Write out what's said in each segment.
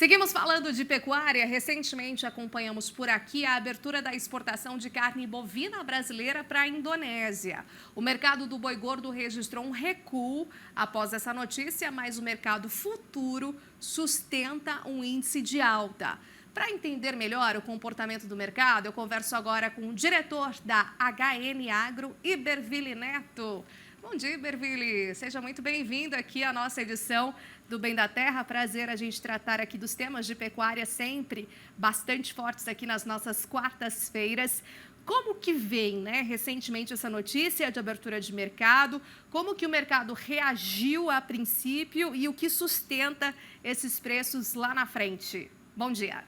Seguimos falando de pecuária. Recentemente acompanhamos por aqui a abertura da exportação de carne bovina brasileira para a Indonésia. O mercado do boi gordo registrou um recuo após essa notícia, mas o mercado futuro sustenta um índice de alta. Para entender melhor o comportamento do mercado, eu converso agora com o diretor da HN Agro, Iberville Neto. Bom dia, Iberville. Seja muito bem-vindo aqui à nossa edição do Bem da Terra. Prazer a gente tratar aqui dos temas de pecuária sempre bastante fortes aqui nas nossas quartas-feiras. Como que vem, recentemente essa notícia de abertura de mercado? Como que o mercado reagiu a princípio e o que sustenta esses preços lá na frente? Bom dia.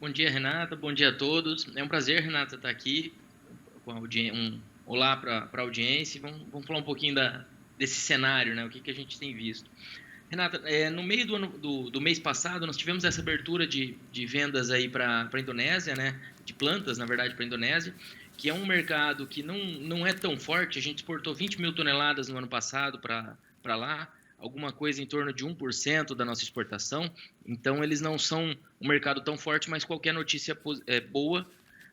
Bom dia, Renata. Bom dia a todos. É um prazer, Renata, estar aqui com olá para a audiência. Vamos falar um pouquinho desse cenário, né? O que a gente tem visto. Renata, no meio do mês passado, nós tivemos essa abertura de vendas aí para a Indonésia, né? De plantas, na verdade, para a Indonésia, que é um mercado que não é tão forte. A gente exportou 20 mil toneladas no ano passado para lá, alguma coisa em torno de 1% da nossa exportação. Então, eles não são um mercado tão forte, mas qualquer notícia boa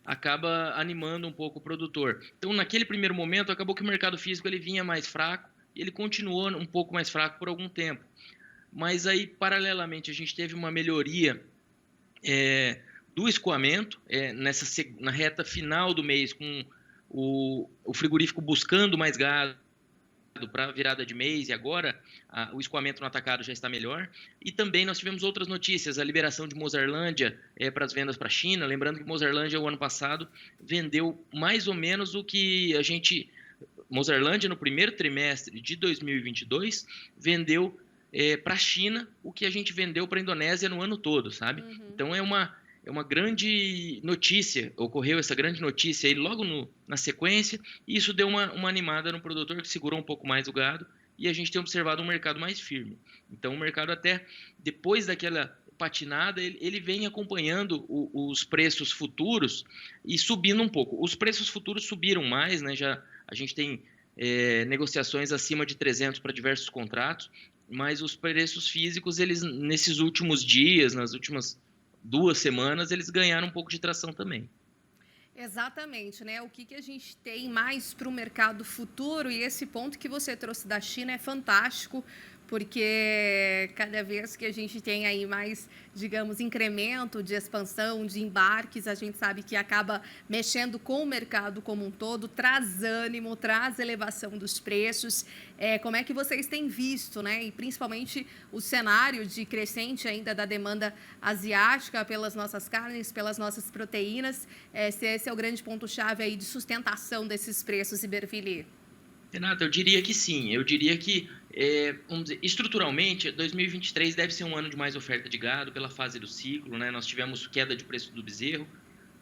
acaba animando um pouco o produtor. Então, naquele primeiro momento, acabou que o mercado físico ele vinha mais fraco e ele continuou um pouco mais fraco por algum tempo. Mas aí, paralelamente, a gente teve uma melhoria do escoamento na reta final do mês, com o frigorífico buscando mais gado para a virada de mês, e agora o escoamento no atacado já está melhor. E também nós tivemos outras notícias, a liberação de Mozarlândia para as vendas para a China. Lembrando que Mozarlândia, o ano passado, vendeu mais ou menos o que Mozarlândia, no primeiro trimestre de 2022, vendeu para a China o que a gente vendeu para a Indonésia no ano todo, sabe? Uhum. Então é uma grande notícia, ocorreu essa grande notícia aí logo na sequência, e isso deu uma animada no produtor que segurou um pouco mais o gado, e a gente tem observado um mercado mais firme. Então o mercado, até depois daquela patinada, ele vem acompanhando os preços futuros e subindo um pouco. Os preços futuros subiram mais, né? A gente tem negociações acima de 300 para diversos contratos, mas os preços físicos, eles nesses últimos dias, nas últimas 2 semanas, eles ganharam um pouco de tração também. Exatamente, né? O que a gente tem mais para o mercado futuro, e esse ponto que você trouxe da China é fantástico, porque cada vez que a gente tem aí mais, digamos, incremento de expansão, de embarques, a gente sabe que acaba mexendo com o mercado como um todo, traz ânimo, traz elevação dos preços. Como é que vocês têm visto, né? E principalmente o cenário de crescente ainda da demanda asiática pelas nossas carnes, pelas nossas proteínas, se esse é o grande ponto-chave aí de sustentação desses preços, Iberville. Renata, eu diria que sim. Eu diria que, vamos dizer, estruturalmente, 2023 deve ser um ano de mais oferta de gado pela fase do ciclo, né? Nós tivemos queda de preço do bezerro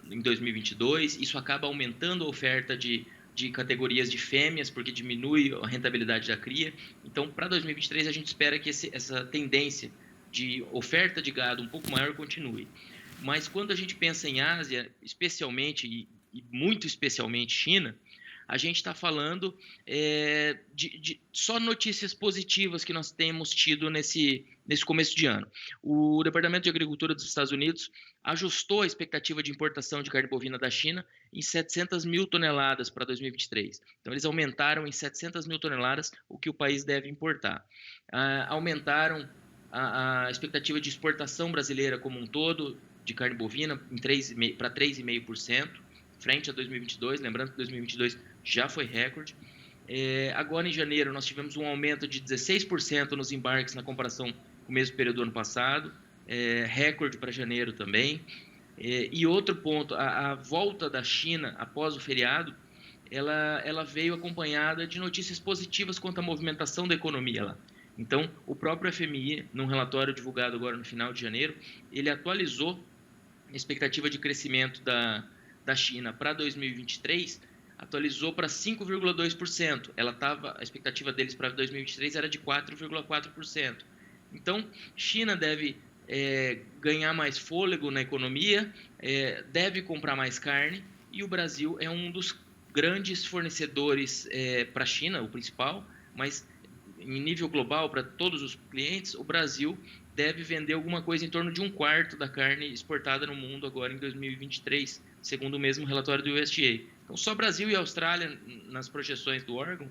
em 2022, isso acaba aumentando a oferta de categorias de fêmeas, porque diminui a rentabilidade da cria. Então, para 2023, a gente espera que essa tendência de oferta de gado um pouco maior continue. Mas quando a gente pensa em Ásia, especialmente e muito especialmente China, a gente está falando de só notícias positivas que nós temos tido nesse começo de ano. O Departamento de Agricultura dos Estados Unidos ajustou a expectativa de importação de carne bovina da China em 700 mil toneladas para 2023. Então, eles aumentaram em 700 mil toneladas o que o país deve importar. Aumentaram a expectativa de exportação brasileira como um todo de carne bovina para 3,5%, frente a 2022, lembrando que 2022 já foi recorde. Agora, em janeiro, nós tivemos um aumento de 16% nos embarques na comparação com o mesmo período do ano passado, recorde para janeiro também. E outro ponto, a volta da China após o feriado, ela veio acompanhada de notícias positivas quanto à movimentação da economia lá. Então, o próprio FMI, num relatório divulgado agora no final de janeiro, ele atualizou a expectativa de crescimento da China para 2023, atualizou para 5,2%. A expectativa deles para 2023 era de 4,4%. Então, China deve ganhar mais fôlego na economia, deve comprar mais carne, e o Brasil é um dos grandes fornecedores para a China, o principal, mas em nível global, para todos os clientes, o Brasil deve vender alguma coisa em torno de um quarto da carne exportada no mundo agora em 2023, segundo o mesmo relatório do USDA. Então, só Brasil e Austrália, nas projeções do órgão,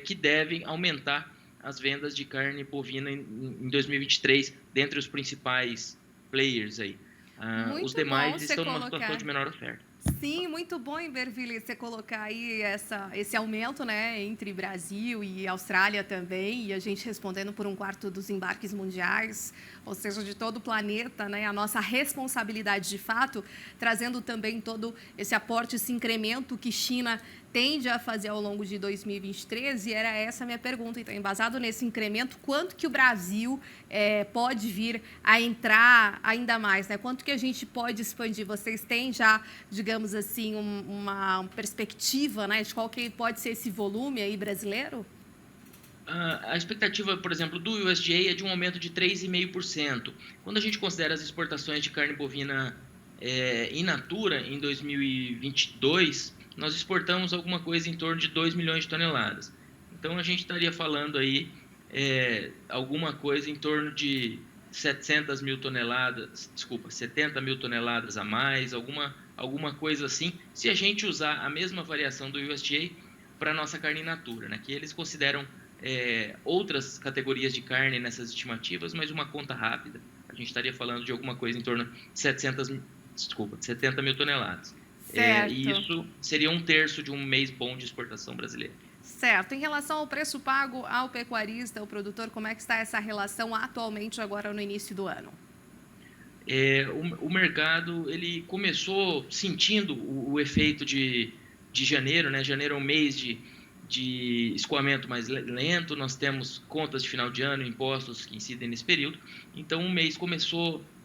que devem aumentar as vendas de carne bovina em 2023, dentre os principais players aí. Os Muito bom demais você estão numa situação colocar. de menor oferta. Sim, muito bom, Iberville, você colocar aí esse aumento, né, entre Brasil e Austrália também, e a gente respondendo por um quarto dos embarques mundiais, ou seja, de todo o planeta, né, a nossa responsabilidade de fato, trazendo também todo esse aporte, esse incremento que China tende a fazer ao longo de 2023, e era essa a minha pergunta. Então, embasado nesse incremento, quanto que o Brasil pode vir a entrar ainda mais, né? Quanto que a gente pode expandir? Vocês têm já, digamos assim, uma perspectiva, né, de qual que pode ser esse volume aí brasileiro? A expectativa, por exemplo, do USDA é de um aumento de 3,5%. Quando a gente considera as exportações de carne bovina in natura em 2022, nós exportamos alguma coisa em torno de 2 milhões de toneladas. Então, a gente estaria falando aí alguma coisa em torno de 700 mil toneladas, desculpa, 70 mil toneladas a mais, alguma coisa assim, se a gente usar a mesma variação do USDA para a nossa carne in natura, né? Que eles consideram outras categorias de carne nessas estimativas, mas uma conta rápida, a gente estaria falando de alguma coisa em torno de 70 mil toneladas. E Certo. isso seria um terço de um mês bom de exportação brasileira. Certo. Em relação ao preço pago ao pecuarista, ao produtor, como é que está essa relação atualmente, agora no início do ano? O mercado ele começou sentindo o efeito de janeiro, né? Janeiro é um mês de escoamento mais lento, nós temos contas de final de ano, impostos que incidem nesse período, então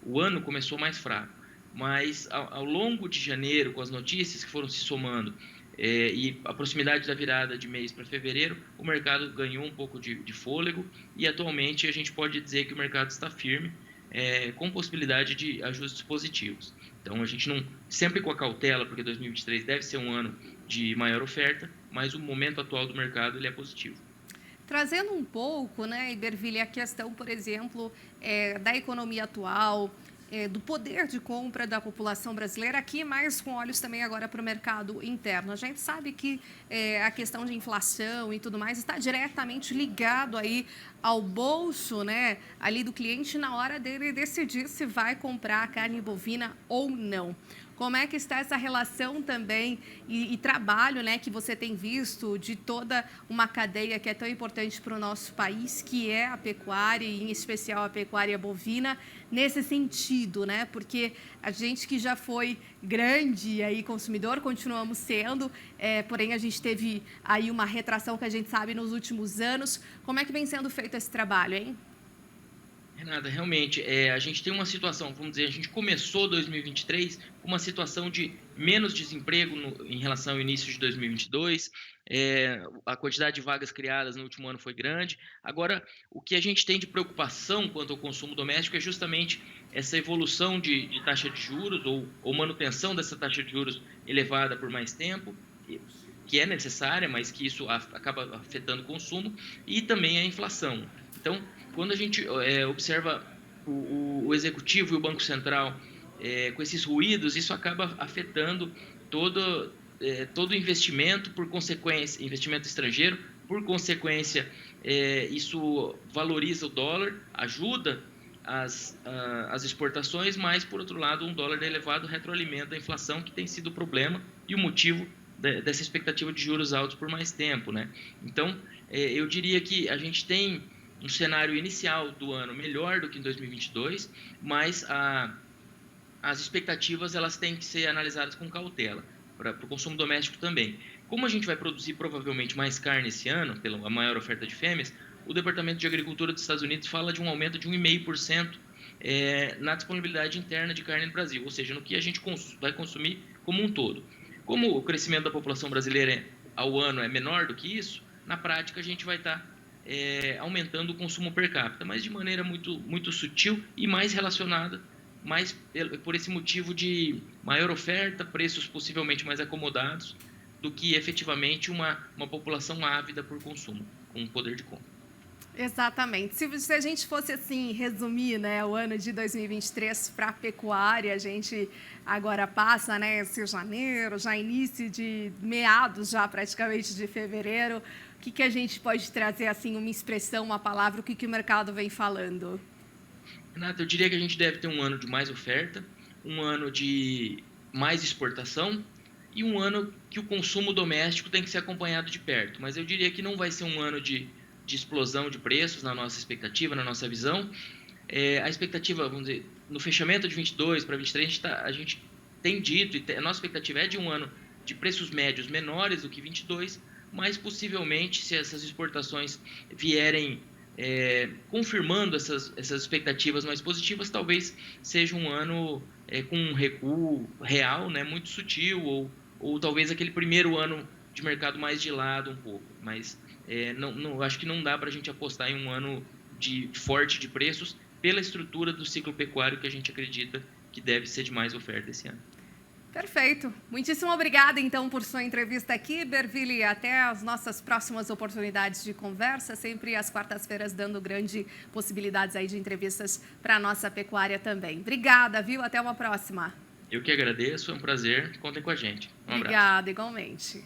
o ano começou mais fraco, mas ao longo de janeiro, com as notícias que foram se somando, e a proximidade da virada de mês para fevereiro, o mercado ganhou um pouco de fôlego, e atualmente a gente pode dizer que o mercado está firme, com possibilidade de ajustes positivos. Então, a gente não, sempre com a cautela, porque 2023 deve ser um ano de maior oferta, mas o momento atual do mercado ele é positivo. Trazendo um pouco, né, Iberville, a questão, por exemplo, da economia atual, do poder de compra da população brasileira, aqui mais com olhos também agora para o mercado interno. A gente sabe que a questão de inflação e tudo mais está diretamente ligado aí ao bolso, né, ali do cliente na hora dele decidir se vai comprar carne bovina ou não. Como é que está essa relação também e trabalho, né, que você tem visto de toda uma cadeia que é tão importante para o nosso país, que é a pecuária, e em especial a pecuária bovina, nesse sentido, né? Porque a gente que já foi grande aí consumidor, continuamos sendo, porém a gente teve aí uma retração que a gente sabe nos últimos anos. Como é que vem sendo feito esse trabalho, hein? Renata, realmente, a gente tem uma situação, vamos dizer, a gente começou 2023 com uma situação de menos desemprego em relação ao início de 2022, a quantidade de vagas criadas no último ano foi grande. Agora, o que a gente tem de preocupação quanto ao consumo doméstico é justamente essa evolução de taxa de juros ou manutenção dessa taxa de juros elevada por mais tempo, que é necessária, mas que isso acaba afetando o consumo, e também a inflação. Então, quando a gente observa o executivo e o Banco Central com esses ruídos, isso acaba afetando todo o investimento, por consequência, investimento estrangeiro, por consequência, isso valoriza o dólar, ajuda as exportações, mas, por outro lado, um dólar elevado retroalimenta a inflação, que tem sido o problema e o motivo dessa expectativa de juros altos por mais tempo, né? Então, eu diria que a gente tem um cenário inicial do ano melhor do que em 2022, mas as expectativas elas têm que ser analisadas com cautela, para o consumo doméstico também. Como a gente vai produzir provavelmente mais carne esse ano, pela maior oferta de fêmeas, o Departamento de Agricultura dos Estados Unidos fala de um aumento de 1,5% na disponibilidade interna de carne no Brasil, ou seja, no que a gente vai consumir como um todo. Como o crescimento da população brasileira ao ano é menor do que isso, na prática a gente vai estar aumentando o consumo per capita, mas de maneira muito, muito sutil e mais relacionada, mais por esse motivo de maior oferta, preços possivelmente mais acomodados, do que efetivamente uma população ávida por consumo, com poder de compra. Exatamente. Se a gente fosse assim resumir, né, o ano de 2023 para a pecuária, a gente agora passa, né, esse janeiro, já início de meados já praticamente de fevereiro. O que a gente pode trazer assim uma expressão, uma palavra, o que o mercado vem falando? Renata, eu diria que a gente deve ter um ano de mais oferta, um ano de mais exportação e um ano que o consumo doméstico tem que ser acompanhado de perto. Mas eu diria que não vai ser um ano de explosão de preços na nossa expectativa, na nossa visão. A expectativa, vamos dizer, no fechamento de 22 para 23, a gente tem dito, a nossa expectativa é de um ano de preços médios menores do que 22, mas possivelmente, se essas exportações vierem confirmando essas expectativas mais positivas, talvez seja um ano com um recuo real, né, muito sutil, ou talvez aquele primeiro ano de mercado mais de lado um pouco. Mas não, acho que não dá para a gente apostar em um ano forte de preços pela estrutura do ciclo pecuário que a gente acredita que deve ser de mais oferta esse ano. Perfeito. Muitíssimo obrigada, então, por sua entrevista aqui, Berville. Até as nossas próximas oportunidades de conversa, sempre às quartas-feiras, dando grandes possibilidades aí de entrevistas para a nossa pecuária também. Obrigada, viu? Até uma próxima. Eu que agradeço, é um prazer. Contem com a gente. Um abraço. Obrigada, igualmente.